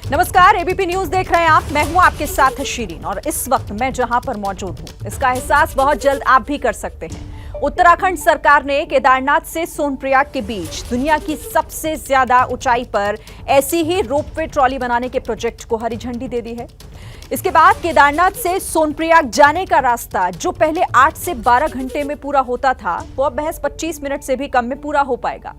नमस्कार, ABP news देख रहे हैं आप। मैं हूं आपके साथ शीरीन और इस वक्त मैं जहां पर मौजूद हूं इसका एहसास बहुत जल्द आप भी कर सकते हैं। उत्तराखंड सरकार ने केदारनाथ से सोनप्रयाग के बीच दुनिया की सबसे ज्यादा ऊंचाई पर ऐसी ही रोपवे ट्रॉली बनाने के प्रोजेक्ट को हरी झंडी दे दी है। इसके बाद केदारनाथ से सोनप्रयाग जाने का रास्ता जो पहले 8 से 12 घंटे में पूरा होता था, वो अब महज 25 मिनट से भी कम में पूरा हो पाएगा।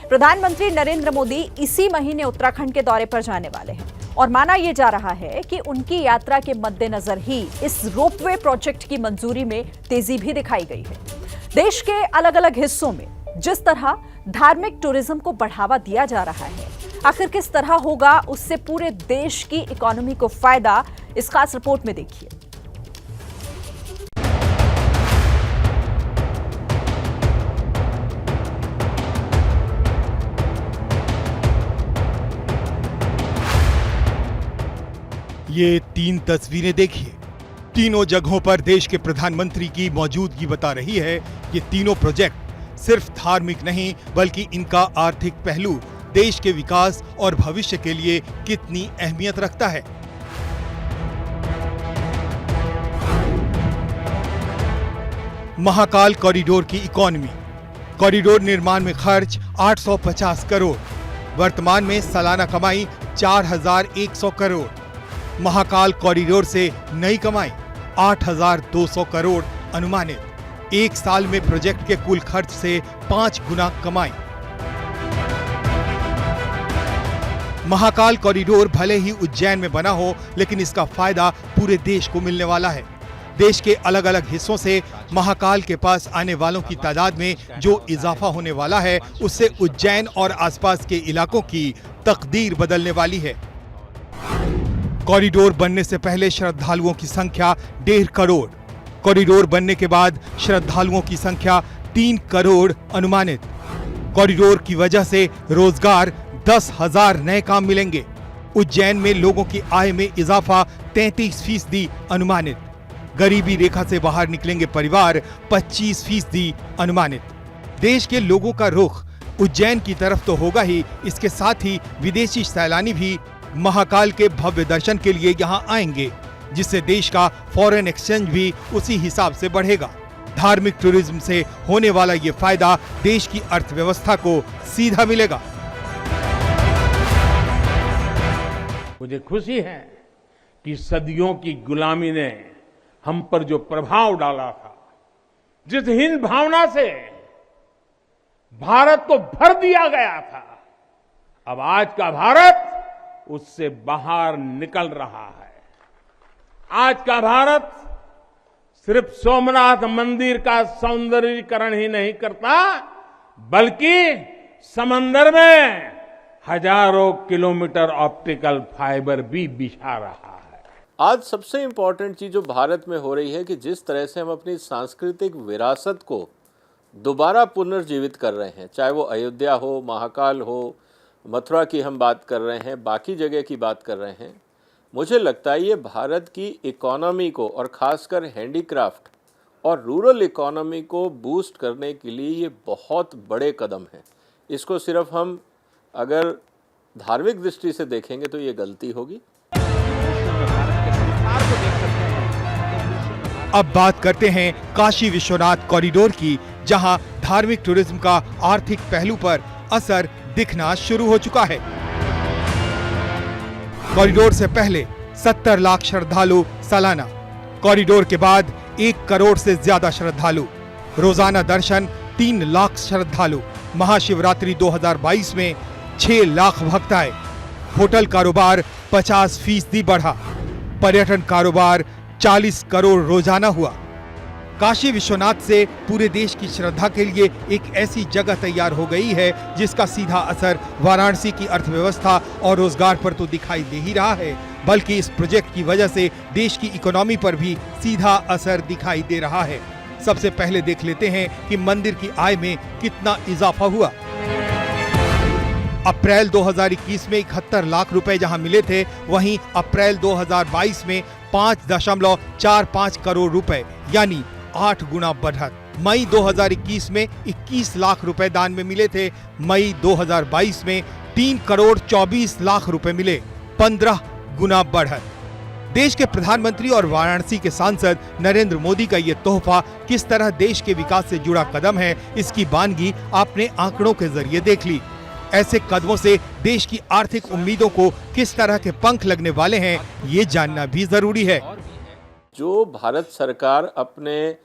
प्रधानमंत्री नरेंद्र मोदी इसी महीने उत्तराखंड के दौरे पर जाने वाले हैं और माना यह जा रहा है कि उनकी यात्रा के मद्देनजर ही इस रोपवे प्रोजेक्ट की मंजूरी में तेजी भी दिखाई गई है। देश के अलग अलग हिस्सों में जिस तरह धार्मिक टूरिज्म को बढ़ावा दिया जा रहा है, आखिर किस तरह होगा उससे पूरे देश की इकोनॉमी को फायदा, इस खास रिपोर्ट में देखिए। ये 3 तस्वीरें देखिए। तीनों जगहों पर देश के प्रधानमंत्री की मौजूदगी बता रही है ये तीनों प्रोजेक्ट सिर्फ धार्मिक नहीं बल्कि इनका आर्थिक पहलू देश के विकास और भविष्य के लिए कितनी अहमियत रखता है। महाकाल कॉरिडोर की इकोनॉमी। कॉरिडोर निर्माण में खर्च 850 करोड़, वर्तमान में सालाना कमाई 4100 करोड़। महाकाल कॉरिडोर से नई कमाई 8200 करोड़ अनुमानित। एक साल में प्रोजेक्ट के कुल खर्च से 5 गुना कमाई। महाकाल कॉरिडोर भले ही उज्जैन में बना हो, लेकिन इसका फायदा पूरे देश को मिलने वाला है। देश के अलग अलग हिस्सों से महाकाल के पास आने वालों की तादाद में जो इजाफा होने वाला है, उससे उज्जैन और आसपास के इलाकों की तकदीर बदलने वाली है। कॉरिडोर बनने से पहले श्रद्धालुओं की संख्या 1.5 करोड़, कॉरिडोर बनने के बाद श्रद्धालुओं की संख्या 3 करोड़ अनुमानित। कॉरिडोर की वजह से रोजगार 10,000 नए काम मिलेंगे। उज्जैन में लोगों की आय में इजाफा 33% अनुमानित। गरीबी रेखा से बाहर निकलेंगे परिवार 25% अनुमानित। देश के लोगों का रुख उज्जैन की तरफ तो होगा ही, इसके साथ ही विदेशी सैलानी भी महाकाल के भव्य दर्शन के लिए यहाँ आएंगे, जिससे देश का फॉरेन एक्सचेंज भी उसी हिसाब से बढ़ेगा। धार्मिक टूरिज्म से होने वाला ये फायदा देश की अर्थव्यवस्था को सीधा मिलेगा। मुझे खुशी है कि सदियों की गुलामी ने हम पर जो प्रभाव डाला था, जिस हिंद भावना से भारत को भर दिया गया था, अब आज का भारत उससे बाहर निकल रहा है। आज का भारत सिर्फ सोमनाथ मंदिर का सौंदर्यीकरण ही नहीं करता, बल्कि समंदर में हजारों किलोमीटर ऑप्टिकल फाइबर भी बिछा रहा है। आज सबसे इम्पोर्टेंट चीज जो भारत में हो रही है कि जिस तरह से हम अपनी सांस्कृतिक विरासत को दोबारा पुनर्जीवित कर रहे हैं, चाहे वो अयोध्या हो, महाकाल हो, मथुरा की हम बात कर रहे हैं, बाकी जगह की बात कर रहे हैं। मुझे लगता है ये भारत की इकोनॉमी को और ख़ासकर हैंडीक्राफ्ट और रूरल इकोनॉमी को बूस्ट करने के लिए ये बहुत बड़े कदम हैं। इसको सिर्फ हम अगर धार्मिक दृष्टि से देखेंगे तो ये गलती होगी। अब बात करते हैं काशी विश्वनाथ कॉरिडोर की, जहां धार्मिक टूरिज्म का आर्थिक पहलू पर असर दिखना शुरू हो चुका है। कॉरिडोर से पहले 70 लाख श्रद्धालु सालाना, कॉरिडोर के बाद 1 करोड़ से ज्यादा श्रद्धालु, रोजाना दर्शन 3 लाख श्रद्धालु, महाशिवरात्रि 2022 में 6 लाख भक्त आए, होटल कारोबार 50% बढ़ा, पर्यटन कारोबार 40 करोड़ रोजाना हुआ। काशी विश्वनाथ से पूरे देश की श्रद्धा के लिए एक ऐसी जगह तैयार हो गई है जिसका सीधा असर वाराणसी की अर्थव्यवस्था और रोजगार पर तो दिखाई दे ही रहा है, बल्कि इस प्रोजेक्ट की वजह से देश की इकोनॉमी पर भी सीधा असर दिखाई दे रहा है। सबसे पहले देख लेते हैं कि मंदिर की आय में कितना इजाफा हुआ। अप्रैल 2021 में 71 लाख रुपए जहां मिले थे, वहीं अप्रैल 2022 में 5.45 करोड़ रुपए यानी 8 गुना बढ़त। मई 2021 में 21 लाख रुपए दान में मिले थे, मई 2022 में 3 करोड़ 24 लाख रुपए मिले। 15 गुना बढ़त। देश के प्रधानमंत्री और वाराणसी के सांसद नरेंद्र मोदी का ये तोहफा किस तरह देश के विकास से जुड़ा कदम है, इसकी बानगी आपने आंकड़ों के जरिए देख ली। ऐसे कदमों से देश की आर्थिक उम्मीदों को किस तरह के पंख लगने वाले हैं, ये जानना भी जरूरी है। जो भारत सरकार अपने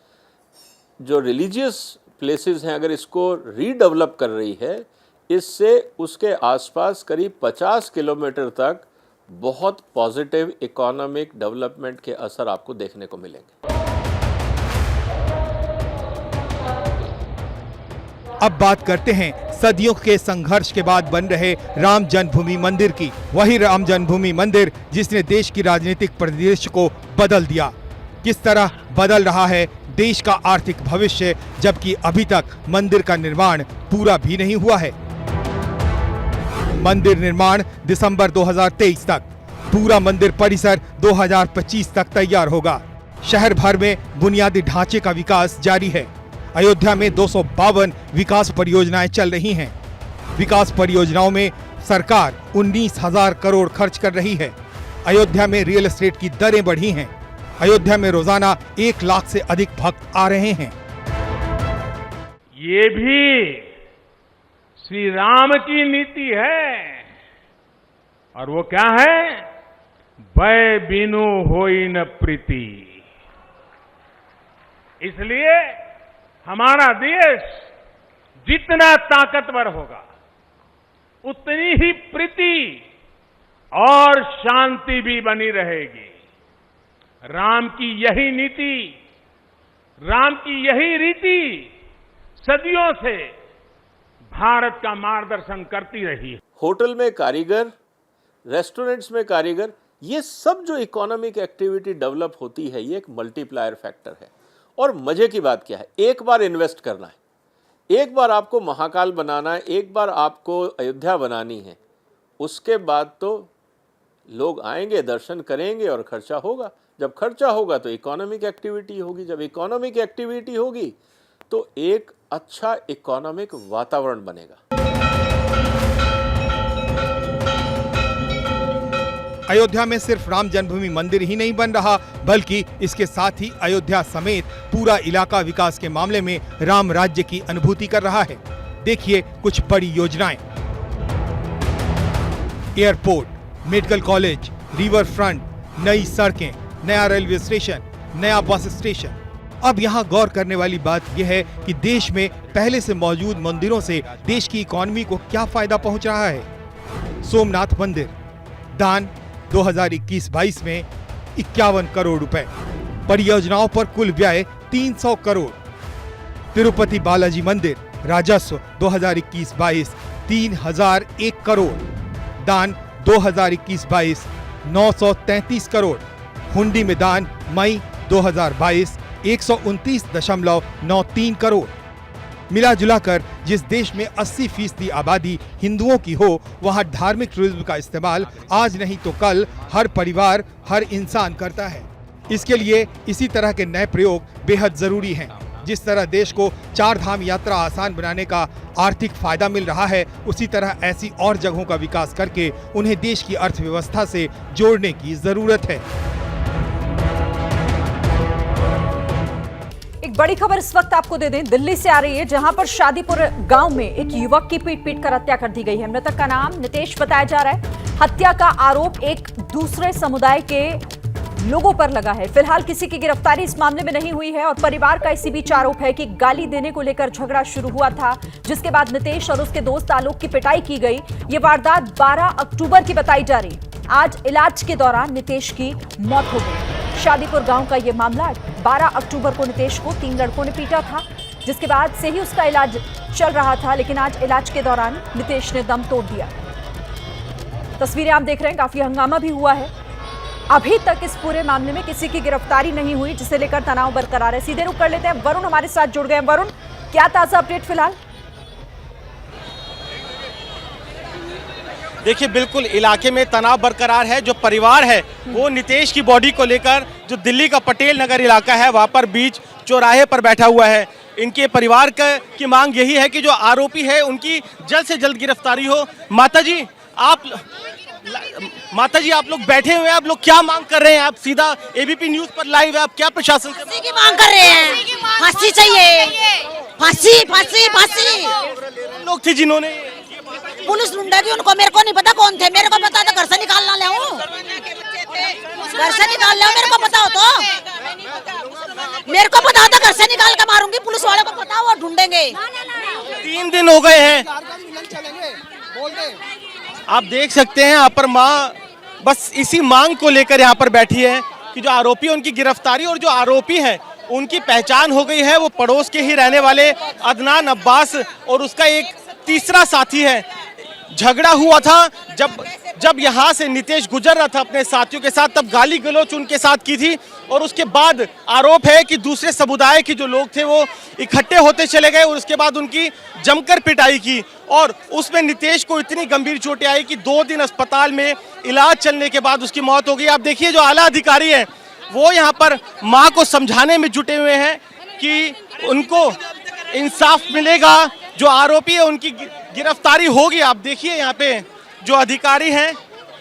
जो रिलीजियस प्लेसेस हैं, अगर इसको रीडेवलप कर रही है, इससे उसके आसपास करीब 50 किलोमीटर तक बहुत पॉजिटिव इकोनॉमिक डेवलपमेंट के असर आपको देखने को मिलेंगे। अब बात करते हैं सदियों के संघर्ष के बाद बन रहे राम जन्मभूमि मंदिर की। वही राम जन्मभूमि मंदिर जिसने देश की राजनीतिक परिदृश्य को बदल दिया। किस तरह बदल रहा है देश का आर्थिक भविष्य, जबकि अभी तक मंदिर का निर्माण पूरा भी नहीं हुआ है। मंदिर निर्माण दिसंबर 2023 तक, पूरा मंदिर परिसर 2025 तक तैयार होगा। शहर भर में बुनियादी ढांचे का विकास जारी है। अयोध्या में 252 विकास परियोजनाएं चल रही हैं। विकास परियोजनाओं में सरकार 19,000 करोड़ खर्च कर रही है। अयोध्या में रियल एस्टेट की दरें बढ़ी हैं। अयोध्या में रोजाना 1 लाख से अधिक भक्त आ रहे हैं। ये भी श्री राम की नीति है, और वो क्या है? भय बिनु होई न प्रीति। इसलिए हमारा देश जितना ताकतवर होगा, उतनी ही प्रीति और शांति भी बनी रहेगी। राम की यही नीति, राम की यही रीति सदियों से भारत का मार्गदर्शन करती रही है। होटल में कारीगर, रेस्टोरेंट्स में कारीगर, ये सब जो इकोनॉमिक एक्टिविटी डेवलप होती है, ये एक मल्टीप्लायर फैक्टर है। और मजे की बात क्या है, एक बार इन्वेस्ट करना है, एक बार आपको महाकाल बनाना है, एक बार आपको अयोध्या बनानी है, उसके बाद तो लोग आएंगे, दर्शन करेंगे और खर्चा होगा। जब खर्चा होगा तो इकोनॉमिक एक्टिविटी होगी, जब इकोनॉमिक एक्टिविटी होगी तो एक अच्छा इकोनॉमिक वातावरण बनेगा। अयोध्या में सिर्फ राम जन्मभूमि मंदिर ही नहीं बन रहा, बल्कि इसके साथ ही अयोध्या समेत पूरा इलाका विकास के मामले में राम राज्य की अनुभूति कर रहा है। देखिए कुछ बड़ी योजनाएं। Airport, medical college, river front, नई सड़कें, नया रेलवे स्टेशन, नया बस स्टेशन। अब यहाँ गौर करने वाली बात यह है कि देश में पहले से मौजूद मंदिरों से देश की इकोनॉमी को क्या फायदा पहुंच रहा है। सोमनाथ मंदिर, दान 2021-22 में 51 करोड़ रुपए, परियोजनाओं पर कुल व्यय 300 करोड़। तिरुपति बालाजी मंदिर, राजस्व 2021-22 3001 करोड़, दान 2021-22 933 करोड़, हुंडी में दान मई 2022 129.93 करोड़। मिला जुलाकर जिस देश में 80% आबादी हिंदुओं की हो, वहां धार्मिक टूरिज्म का इस्तेमाल आज नहीं तो कल हर परिवार, हर इंसान करता है। इसके लिए इसी तरह के नए प्रयोग बेहद जरूरी हैं। जिस तरह देश को 4 धाम यात्रा आसान बनाने का आर्थिक फायदा मिल रहा है, उसी तरह ऐसी और जगहों का विकास करके उन्हें देश की अर्थव्यवस्था से जोड़ने की जरूरत है। एक बड़ी खबर इस वक्त आपको दे दें, दिल्ली से आ रही है, जहां पर शादीपुर गांव में एक युवक की पीट कर हत्या कर दी गई है। मृतक का नाम नितेश बताया जा रहा है। हत्या का आरोप एक दूसरे समुदाय के लोगों पर लगा है। फिलहाल किसी की गिरफ्तारी इस मामले में नहीं हुई है और परिवार का इसी बीच आरोप है कि गाली देने को लेकर झगड़ा शुरू हुआ था, जिसके बाद नितेश और उसके दोस्त आलोक की पिटाई की गई। ये वारदात 12 अक्टूबर की बताई जा रही। आज इलाज के दौरान नितेश की मौत हो गई। शादीपुर गांव का यह मामला 12 अक्टूबर को नितेश को 3 लड़कों ने पीटा था, जिसके बाद से ही उसका इलाज चल रहा था, लेकिन आज इलाज के दौरान नितेश ने दम तोड़ दिया। तस्वीरें आप देख रहे हैं, काफी हंगामा भी हुआ है। अभी तक इस पूरे मामले में किसी की गिरफ्तारी नहीं हुई, जिसे लेकर तनाव बरकरार है। सीधे रुख कर लेते हैं, वरुण हमारे साथ जुड़ गए हैं। वरुण, क्या ताजा अपडेट फिलहाल? देखिए, बिल्कुल इलाके में तनाव बरकरार है। जो परिवार है वो नितेश की बॉडी को लेकर जो दिल्ली का पटेल नगर इलाका है वहां पर बीच चौराहे पर बैठा हुआ है। इनके परिवार की मांग यही है कि जो आरोपी है उनकी जल्द से जल्द गिरफ्तारी हो। माता जी, माता जी, आप लोग बैठे हुए हैं, आप लोग क्या मांग कर रहे हैं? आप सीधा एबीपी न्यूज पर लाइव है, आप क्या प्रशासन से फांसी की मांग कर रहे हैं? फांसी चाहिए, फांसी फांसी फांसी। लोग थे जिन्होंने पुलिस ढूंढेगी उनको, मेरे को नहीं पता कौन थे। मेरे को पता तो घर से निकालना ले हूँ, घर से निकाल ले, मेरे को पता हो तो, मेरे को पता होता घर से निकाल के मारूंगी। पुलिस वाले को पता, वो ढूंढेंगे। 3 दिन हो गए हैं, आप देख सकते हैं यहाँ पर माँ बस इसी मांग को लेकर यहाँ पर बैठी है कि जो आरोपी है उनकी गिरफ्तारी, और जो आरोपी हैं उनकी पहचान हो गई है। वो पड़ोस के ही रहने वाले अदनान अब्बास और उसका एक तीसरा साथी है। झगड़ा हुआ था जब यहाँ से नितेश गुजर रहा था अपने साथियों के साथ, तब गाली गलौच उनके साथ की थी, और उसके बाद आरोप है कि दूसरे समुदाय के जो लोग थे वो इकट्ठे होते चले गए और उसके बाद उनकी जमकर पिटाई की, और उसमें नितेश को इतनी गंभीर चोटें आई कि 2 दिन अस्पताल में इलाज चलने के बाद उसकी मौत हो गई। आप देखिए जो आला अधिकारी हैं वो यहाँ पर माँ को समझाने में जुटे हुए हैं कि उनको इंसाफ मिलेगा, जो आरोपी है उनकी गिरफ्तारी होगी। आप देखिए यहाँ पे जो अधिकारी हैं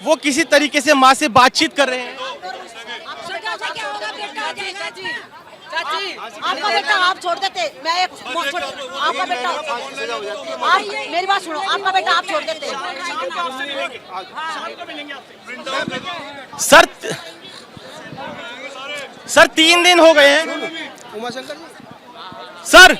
वो किसी तरीके से माँ से बातचीत कर रहे हैं। आपका बेटा आप छोड़ देते, मैं एक आपका बेटा, आप मेरी बात सुनो, आपका बेटा आप छोड़ देते। सर 3 दिन हो गए हैं सर।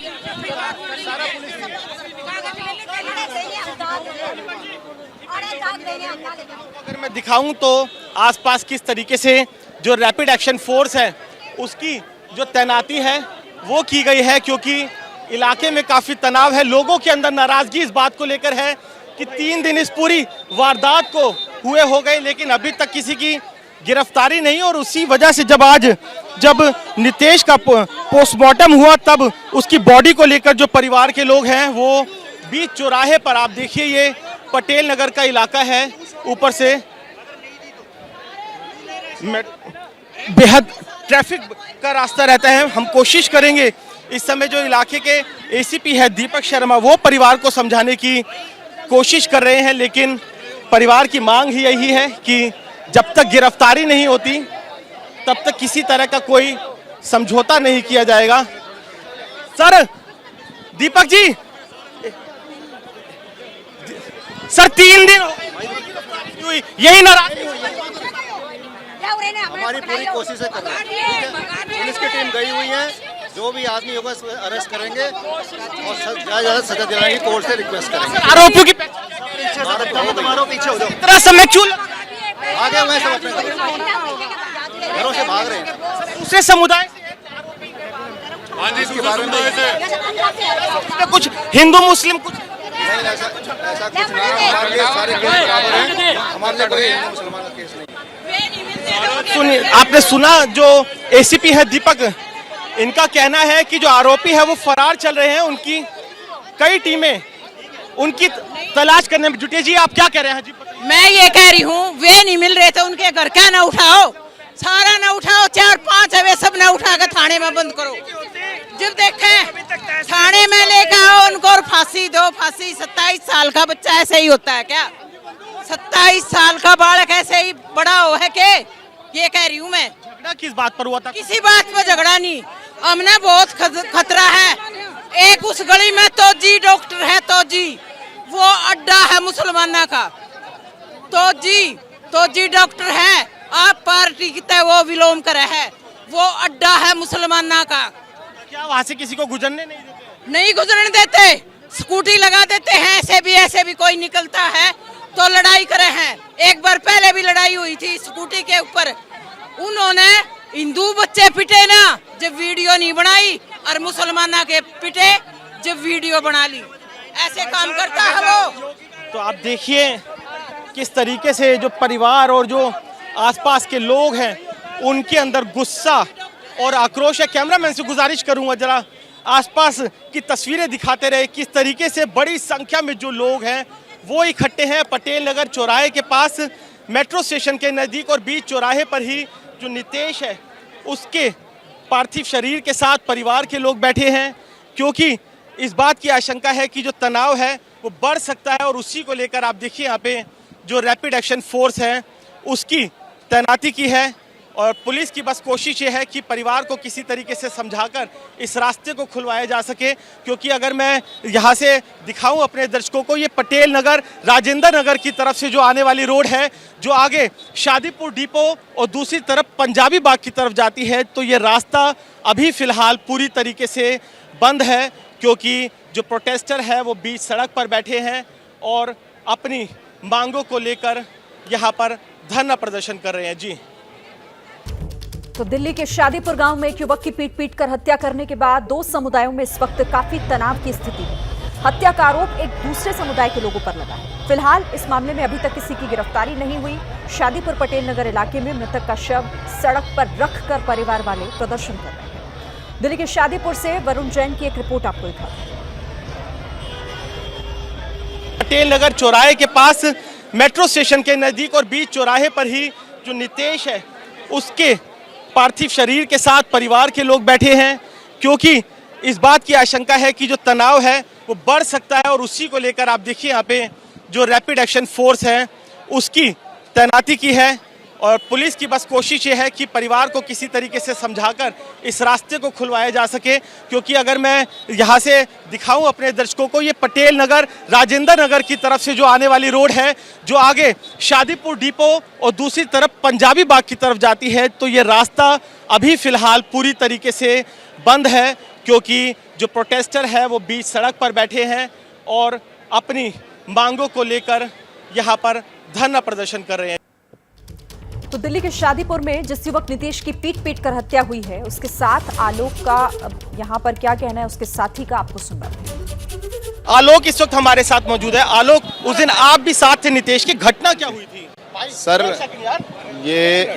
अगर मैं दिखाऊं तो आसपास किस तरीके से जो रैपिड एक्शन फोर्स है उसकी जो तैनाती है वो की गई है, क्योंकि इलाके में काफ़ी तनाव है। लोगों के अंदर नाराज़गी इस बात को लेकर है कि 3 दिन इस पूरी वारदात को हुए हो गए लेकिन अभी तक किसी की गिरफ्तारी नहीं। और उसी वजह से जब नितेश का पोस्टमार्टम हुआ तब उसकी बॉडी को लेकर जो परिवार के लोग हैं वो बीच चौराहे पर, आप देखिए ये पटेल नगर का इलाका है, ऊपर से बेहद ट्रैफिक का रास्ता रहता है। हम कोशिश करेंगे इस समय जो इलाके के एसीपी है दीपक शर्मा वो परिवार को समझाने की कोशिश कर रहे हैं, लेकिन परिवार की मांग ही यही है कि जब तक गिरफ्तारी नहीं होती तब तक किसी तरह का कोई समझौता नहीं किया जाएगा। सर दीपक जी, सर 3 दिन हुई यही नाराजगी हमारी पूरी कोशिश है कर रहे हैं। पुलिस की टीम गई हुई है, जो भी आदमी होगा अरेस्ट करेंगे और ज्यादा सजा दिलाने की कोर्ट से रिक्वेस्ट करेंगे। आरोपियों की तुम्हारे पीछे हो जाओ, तरह से मैं क्यों आगे हुए सब अपने घरों से भाग रहे हैं। दूसरे समुदाय इसके बारे में कुछ हिंदू मुस्लिम कुछ नहीं, ऐसा कुछ नहीं है। हमारे लिए सारे केस बराबर हैं, हमारे लिए कोई हिंदू मुसलमान का केस नहीं। सुनिए, आपने सुना जो एसीपी है दीपक, इनका कहना है कि जो आरोपी है वो फरार चल रहे हैं, उनकी कई टीमें उनकी तलाश करने में जुटी है। जी आप क्या कह रहे हैं? जी मैं ये कह रही हूँ वे नहीं मिल रहे थे उनके घर, क्या ना उठाओ, सारा ना उठाओ, 4-5 है वे सब ना उठा कर थाने में बंद करो। जब देखें थाने में लेकर आओ उनको और फांसी दो, फांसी। 27 साल का बच्चा ऐसे ही होता है क्या? 27 साल का बालक ऐसे ही बड़ा हो है के? ये कह रही हूँ मैं। झगड़ा किस बात पर हुआ था? किसी बात पर झगड़ा नहीं, हमने बहुत खतरा है। एक उस गली में तोजी डॉक्टर है, तोजी वो अड्डा है मुसलमाना का, तोजी डॉक्टर है, आप पार्टी की तय वो विलोम करे है, वो अड्डा है मुसलमाना का। क्या वहाँ से किसी को गुजरने नहीं देते? नहीं गुजरने देते, स्कूटी लगा देते हैं। ऐसे भी कोई निकलता है तो लड़ाई करे हैं। एक बार पहले भी लड़ाई हुई थी स्कूटी के ऊपर, उन्होंने हिंदू बच्चे पिटे ना जब वीडियो नहीं बनाई, और मुसलमाना के पिटे जब वीडियो बना ली। ऐसे काम करता है वो। तो आप देखिए किस तरीके से जो परिवार और जो आसपास के लोग हैं उनके अंदर गुस्सा और आक्रोश है। कैमरामैन से गुजारिश करूंगा जरा आसपास की तस्वीरें दिखाते रहे। किस तरीके से बड़ी संख्या में जो लोग हैं वो इकट्ठे हैं पटेल नगर चौराहे के पास, मेट्रो स्टेशन के नज़दीक, और बीच चौराहे पर ही जो नितेश है उसके पार्थिव शरीर के साथ परिवार के लोग बैठे हैं, क्योंकि इस बात की आशंका है कि जो तनाव है वो बढ़ सकता है। और उसी को लेकर आप देखिए यहाँ पे जो रैपिड एक्शन फोर्स है उसकी तैनाती की है और पुलिस की बस कोशिश ये है कि परिवार को किसी तरीके से समझाकर इस रास्ते को खुलवाया जा सके, क्योंकि अगर मैं यहाँ से दिखाऊं अपने दर्शकों को, ये पटेल नगर राजेंद्र नगर की तरफ से जो आने वाली रोड है जो आगे शादीपुर डिपो और दूसरी तरफ पंजाबी बाग की तरफ जाती है, तो ये रास्ता अभी फिलहाल पूरी तरीके से बंद है, क्योंकि जो प्रोटेस्टर है वो बीच सड़क पर बैठे हैं और अपनी मांगों को लेकर यहाँ पर धरना प्रदर्शन कर रहे हैं। जी, तो दिल्ली के शादीपुर गांव में एक युवक की पीट कर हत्या करने के बाद दो समुदायों में इस वक्त काफी तनाव की स्थिति है। हत्या का आरोप एक दूसरे समुदाय के लोगों पर लगा है। फिलहाल इस मामले में अभी तक किसी की गिरफ्तारी नहीं हुई। शादीपुर पटेल नगर इलाके में मृतक का शव सड़क पर रखकर परिवार वाले प्रदर्शन कर रहे हैं। दिल्ली के शादीपुर से वरुण जैन की एक रिपोर्ट आपको दिखाते हैं। पटेल नगर चौराहे के पास मेट्रो स्टेशन के नजदीक और बीच चौराहे पर ही जो नितेश है उसके पार्थिव शरीर के साथ परिवार के लोग बैठे हैं, क्योंकि इस बात की आशंका है कि जो तनाव है वो बढ़ सकता है और उसी को लेकर आप देखिए यहाँ पे जो रैपिड एक्शन फोर्स है उसकी तैनाती की है और पुलिस की बस कोशिश ये है कि परिवार को किसी तरीके से समझाकर इस रास्ते को खुलवाया जा सके, क्योंकि अगर मैं यहाँ से दिखाऊं अपने दर्शकों को, ये पटेल नगर राजेंद्र नगर की तरफ से जो आने वाली रोड है जो आगे शादीपुर डिपो और दूसरी तरफ पंजाबी बाग की तरफ जाती है, तो ये रास्ता अभी फिलहाल पूरी तरीके से बंद है, क्योंकि जो प्रोटेस्टर है वो बीच सड़क पर बैठे हैं और अपनी मांगों को लेकर यहाँ पर धरना प्रदर्शन कर रहे हैं। तो दिल्ली के शादीपुर में जिस युवक नितेश की पीट कर हत्या हुई है उसके साथ आलोक का यहाँ पर क्या कहना है, उसके साथी का आपको सुनवाते हैं। आलोक इस वक्त हमारे साथ मौजूद है। आलोक, उस दिन आप भी साथ थे नितेश की, घटना क्या हुई थी? सर ये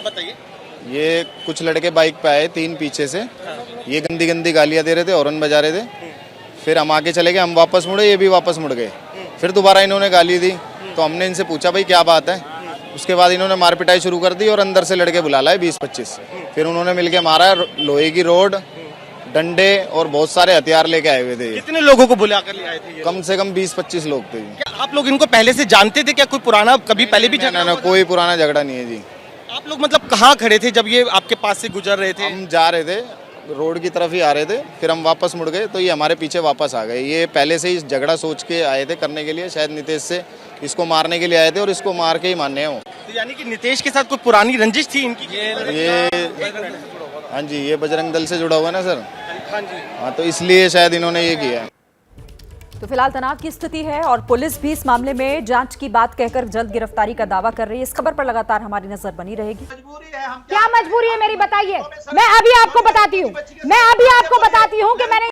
बताइए। ये कुछ लड़के बाइक पे आए 3 पीछे से, ये गंदी गंदी गालियां दे रहे थे, हॉर्न बजा रहे थे। फिर हम आगे चले गए, हम वापस मुड़े, ये भी वापस मुड़ गए। फिर दोबारा इन्होंने गाली दी, तो हमने इनसे पूछा भाई क्या बात है। उसके बाद इन्होंने मार पिटाई शुरू कर दी और अंदर से लड़के बुला लाए 20-25। फिर उन्होंने मिलके मारा, लोहे की रोड, डंडे और बहुत सारे हथियार लेके आए हुए थे। कितने लोगों को बुला कर ले आए थे? कम से कम 20-25 लोग थे। क्या आप लोग इनको पहले से जानते थे? क्या कोई पुराना कभी पहले भी झगड़ा? ना, कोई पुराना झगड़ा नहीं है जी। आप लोग मतलब कहाँ खड़े थे जब ये आपके पास से गुजर रहे थे? हम जा रहे थे, रोड की तरफ ही आ रहे थे, फिर हम वापस मुड़ गए तो ये हमारे पीछे वापस आ गए। ये पहले से ही झगड़ा सोच के आए थे करने के लिए, शायद नितेश से इसको मारने के लिए आए थे और इसको मार के ही मारने हैं। तो यानी कि नितेश के साथ कोई पुरानी रंजिश थी इनकी? ये हाँ जी, ये बजरंग दल से जुड़ा हुआ है ना सर। हाँ जी। हाँ, तो इसलिए शायद इन्होंने ये किया है। तो फिलहाल तनाव की स्थिति है और पुलिस भी इस मामले में जांच की बात कहकर जल्द गिरफ्तारी का दावा कर रही है। इस खबर पर लगातार हमारी नजर बनी रहेगी। क्या मजबूरी है मेरी, बताइए। मैं अभी आपको बताती हूँ कि मैंने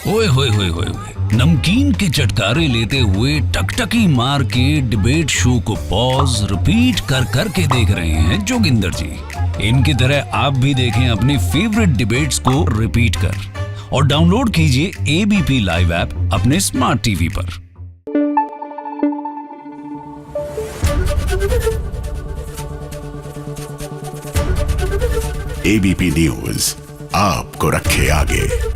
ओए होए होए होए नमकीन के चटकारे लेते हुए टकटकी मार के डिबेट शो को पॉज रिपीट कर करके देख रहे हैं जोगिंदर जी। इनकी तरह आप भी देखें अपनी फेवरेट डिबेट्स को रिपीट कर और डाउनलोड कीजिए एबीपी लाइव ऐप अपने स्मार्ट टीवी पर। एबीपी न्यूज आपको रखे आगे।